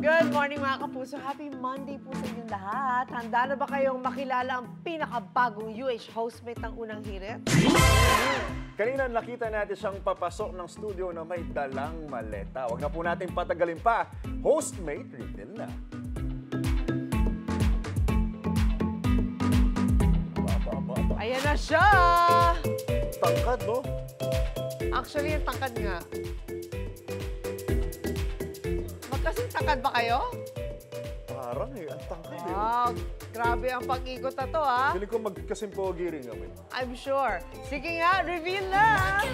Good morning mga kapuso. Happy Monday po sa inyong lahat. Handa na ba kayong makilala ang pinakabagong UH hostmate ng Unang Hirit? Kanina nakita natin siyang papasok ng studio na may dalang maleta. Huwag na po natin patagalin pa. Hostmate, reveal na. Ayan na siya! Tangkad, no? Actually, yung tangkad nga. Magkasing tangkad ba kayo? Parang ang tangkad eh. Wow, grabe ang pag-ikot na to, ha? Feeling ko magkasimpogi rin kami. I'm sure. Sige nga, reveal na!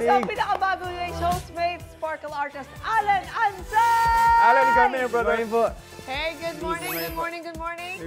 Ang pinakabagong UH hostmate, Sparkle artist, Alan Ansay! Alan, come here, brother. Hey, good morning, good morning, good morning.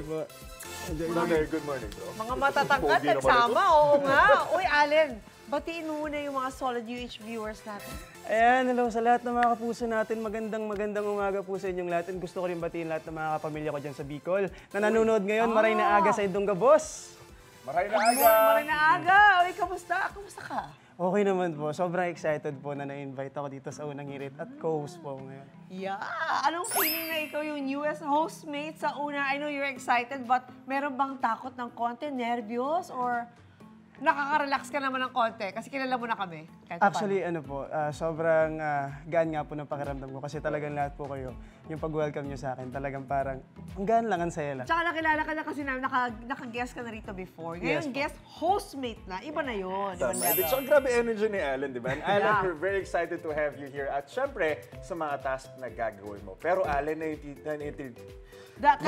Brother, good morning, bro. Mga matatangkad, nagsama, oo nga. Uy, Alan, batiin mo muna yung mga solid UH viewers natin. Ayan, hello sa lahat ng mga kapuso natin. Magandang umaga po sa inyong lahat. And gusto ko rin batiin lahat ng mga kapamilya ko dyan sa Bicol na nanonood ngayon. Maray na aga sa Idongga, boss. Maray na aga. Maray na aga. Uy, kamusta? Kamusta ka? Okay naman po. Sobrang excited po na na-invite ako dito sa Unang Hirit at co-host po ngayon. Yeah! Anong feeling na ikaw yung newest hostmate sa Una? I know you're excited, but meron bang takot ng konti? Nervyos? Or nakaka-relax ka naman ng konti? Kasi kilala mo na kami. Actually, ano po, sobrang gaan nga po ng pakiramdam ko kasi talagang lahat po kayo, yung pag-welcome nyo sa akin, talagang parang ang gaan lang, ang saya lang. Tsaka nakilala ka na kasi namin, naka-guest ka na rito before. Ngayon, Yes, guest hostmate na. Iba na yun. So, grabe energy ni Alan, di ba? And Alan, we're very excited to have you here. At syempre, sa mga task na gagawin mo. Pero Alan, again. Take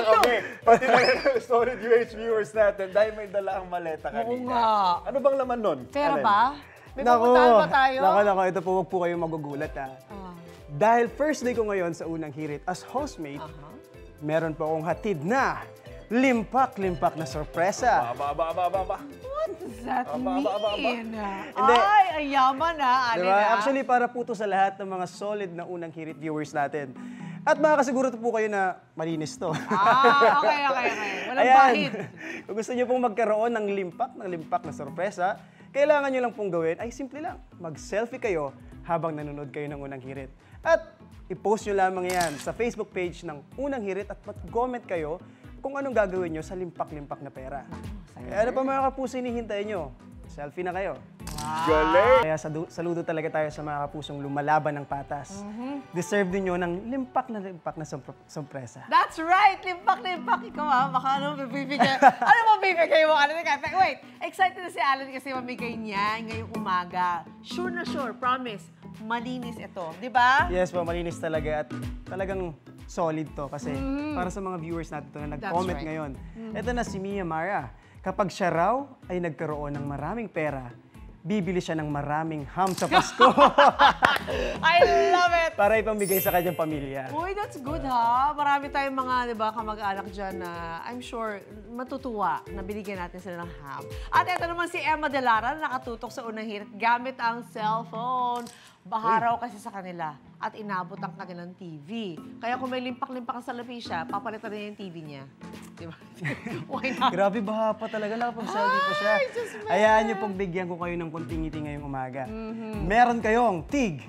two. Pati na yung solid UH viewers natin dahil may dala ang maleta kanina. Oo nga. Ano bang laman nun? Pera Alan? ba? May pupuntahan ba tayo? Nako, ito po, huwag po kayong magugulat ha. Dahil first day ko ngayon sa Unang Hirit as hostmate, meron po akong hatid na limpak-limpak na sorpresa. What does that mean? Hindi. Ay, ang yaman na, Alin. Diba? Actually, para po to sa lahat ng mga solid na Unang Hirit viewers natin. At makakasiguro po kayo na malinis to. Okay. Walang bahid. Kung gusto niyo pong magkaroon ng limpak na sorpresa, kailangan niyo lang pong gawin ay simple lang. Mag-selfie kayo habang nanonood kayo ng Unang Hirit. At i-post nyo lamang yan sa Facebook page ng Unang Hirit at mag-comment kayo kung anong gagawin nyo sa limpak-limpak na pera. Kaya ano pa mga kapuso hinihintay nyo? Selfie na kayo. Galing! Kaya saludo talaga tayo sa mga kapusong lumalaban ng patas. Deserve din nyo ng limpak na sorpresa. That's right! Limpak. Ikaw baka ano mabibigay. Ano mabibigay mo? Wait, excited na si Alan kasi mamigay niya ngayong umaga. Sure na sure, promise. Malinis ito, di ba? Yes po, malinis talaga at talagang solid to kasi para sa mga viewers natin to na nag-comment ngayon. Ito na si Mia Mara. Kapag siya raw ay nagkaroon ng maraming pera, bibili siya ng maraming ham sa Pasko. I love it! Para ipamigay sa kanyang pamilya. Uy, that's good ha. Marami tayong mga, di ba, kamag-anak dyan na I'm sure matutuwa na binigyan natin sila ng ham. At ito naman si Emma De Lara na nakatutok sa Unang Hirit gamit ang cellphone. Baharaw kasi sa kanila at inabot ang kanilang TV. Kaya kung may limpak-limpak sa lapisya, papalitan niya yung TV niya. Di ba? Why not? Grabe, baha pa talaga. Nakapag-selfie pa siya. Hayaan niyo pong bigyan ko kayo ng konting ngiti ngayong umaga. Meron kayong tig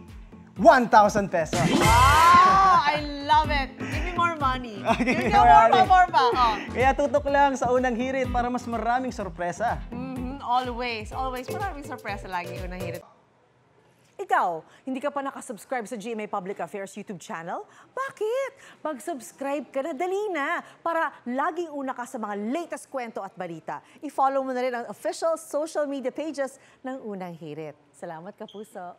1,000 pesos. Wow! I love it! Give me more money. Okay, Give me more pa. Oh. Kaya tutok lang sa Unang Hirit para mas maraming sorpresa. Always maraming sorpresa lagi yung Unang Hirit. Ikaw, hindi ka pa nakasubscribe sa GMA Public Affairs YouTube channel? Bakit? Mag-subscribe ka na, dali na, para laging una ka sa mga latest kwento at balita. I-follow mo na rin ang official social media pages ng Unang Hirit. Salamat, kapuso!